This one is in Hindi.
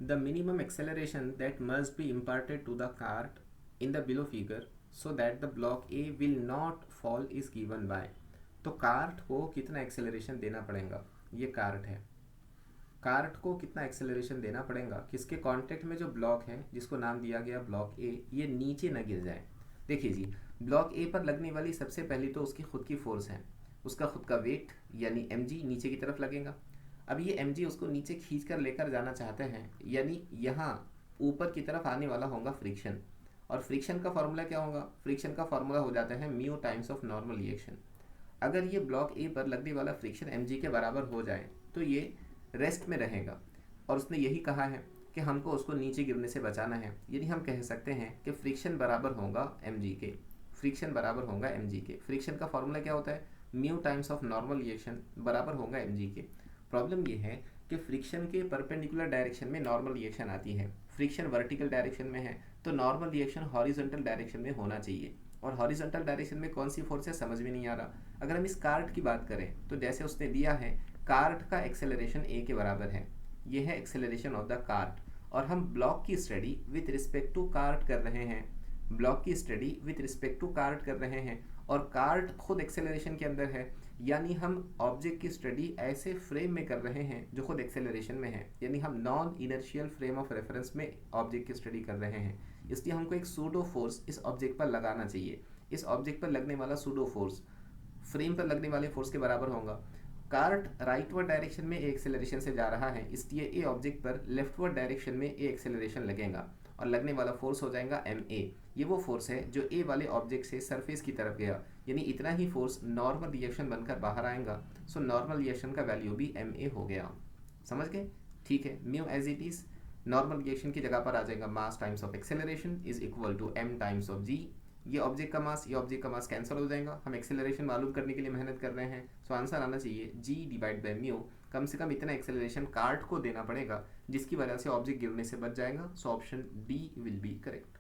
The minimum acceleration that must be imparted to the cart in the below figure so that the block A will not fall is given by। तो कार्ट को कितना एक्सेलरेशन देना पड़ेगा, ये कार्ट है, कार्ट को कितना एक्सेलरेशन देना पड़ेगा, किसके कांटेक्ट में जो ब्लॉक है जिसको नाम दिया गया ब्लॉक ए, ये नीचे न गिर जाए। देखिए जी, ब्लॉक ए पर लगने वाली सबसे पहली तो उसकी खुद की फोर्स है, उसका खुद का वेट यानी mg नीचे की तरफ लगेगा। अब ये mg उसको नीचे खींच कर लेकर जाना चाहते हैं, यानी यहाँ ऊपर की तरफ आने वाला होगा फ्रिक्शन, और फ्रिक्शन का फॉर्मूला क्या होगा, फ्रिक्शन का फॉर्मूला हो जाता है mu times of normal reaction. अगर ये ब्लॉक ए पर लगने वाला फ्रिक्शन mg के बराबर हो जाए तो ये रेस्ट में रहेगा, और उसने यही कहा है कि हमको उसको नीचे गिरने से बचाना है, यानी हम कह सकते हैं कि फ्रिक्शन बराबर होगा mg के, फ्रिक्शन बराबर होगा mg के। फ्रिक्शन का फॉर्मूला क्या होता है, mu times of normal reaction बराबर होगा mg के। प्रॉब्लम ये है कि फ्रिक्शन के परपेंडिकुलर डायरेक्शन में नॉर्मल रिएक्शन आती है, फ्रिक्शन वर्टिकल डायरेक्शन में है तो नॉर्मल रिएक्शन हॉरिजॉन्टल डायरेक्शन में होना चाहिए, और हॉरिजॉन्टल डायरेक्शन में कौन सी फोर्स है समझ में नहीं आ रहा। अगर हम इस कार्ट की बात करें तो जैसे उसने दिया है कार्ट का एक्सेलरेशन ए के बराबर है, ये है एक्सेलरेशन ऑफ द कार्ट, और हम ब्लॉक की study with respect to cart कर रहे हैं, ब्लॉक की study with respect to cart कर रहे हैं, और कार्ट खुद एक्सेलरेशन के अंदर है, यानी हम ऑब्जेक्ट की स्टडी ऐसे फ्रेम में कर रहे हैं जो खुद एक्सेलरेशन में है, यानी हम non inertial frame of reference में ऑब्जेक्ट की स्टडी कर रहे हैं। इसलिए हमको एक सूडो फोर्स इस ऑब्जेक्ट पर लगाना चाहिए, इस ऑब्जेक्ट पर लगने वाला सूडो फोर्स फ्रेम पर लगने वाले फोर्स के बराबर होगा। कार्ट राइटवर्ड डायरेक्शन में ए एक्सेलरेशन से जा रहा है, इसलिए ए ऑब्जेक्ट पर लेफ्टवर्ड डायरेक्शन में ए एक्सेलरेशन लगेगा, और लगने वाला फोर्स हो जाएगा एम ए। ये वो फोर्स है जो ए वाले ऑब्जेक्ट से सरफेस की तरफ गया, यानी इतना ही फोर्स नॉर्मल रिएक्शन बनकर बाहर आएगा, सो नॉर्मल रिएक्शन का वैल्यू भी एम ए हो गया। समझ गए? ठीक है, mu as it is normal reaction की जगह पर आ जाएगा mass times of acceleration is equal to M times of G. ये ऑब्जेक्ट का मास, ये ऑब्जेक्ट का मास कैंसिल हो जाएगा, हम एक्सेलरेशन मालूम करने के लिए मेहनत कर रहे हैं, सो आंसर आना चाहिए जी डिवाइड बाई म्यू। कम से कम इतना एक्सेलरेशन कार्ट को देना पड़ेगा जिसकी वजह से ऑब्जेक्ट गिरने से बच जाएगा, so option D will be correct.